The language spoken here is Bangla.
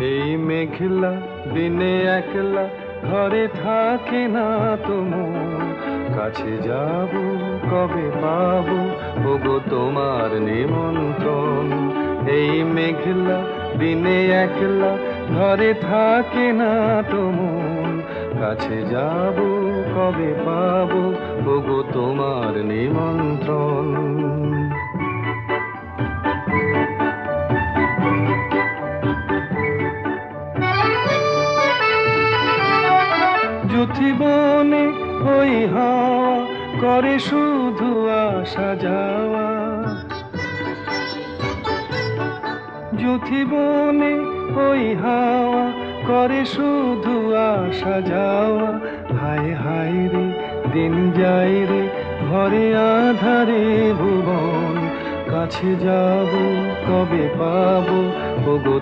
এই মেঘলা দিনে একলা ঘরে থাকে না তো মন, কাছে যাব কবে পাবো ওগো তোমার নিমন্ত্রণ। এই মেঘলা দিনে একলা ঘরে থাকে না তো মন, কাছে যাব কবে পাবো ওগো তোমার নিমন্ত্রণ। যুথিবনে ওই হাওয়া করে শুধু আসা যাওয়া, যুথিবনে ওই হাওয়া করে শুধু আসা যাওয়া। হায় হায় রে দিন যায় রে ঘরে আধারে ভুবন, কাছে যাব কবে পাবো ওগো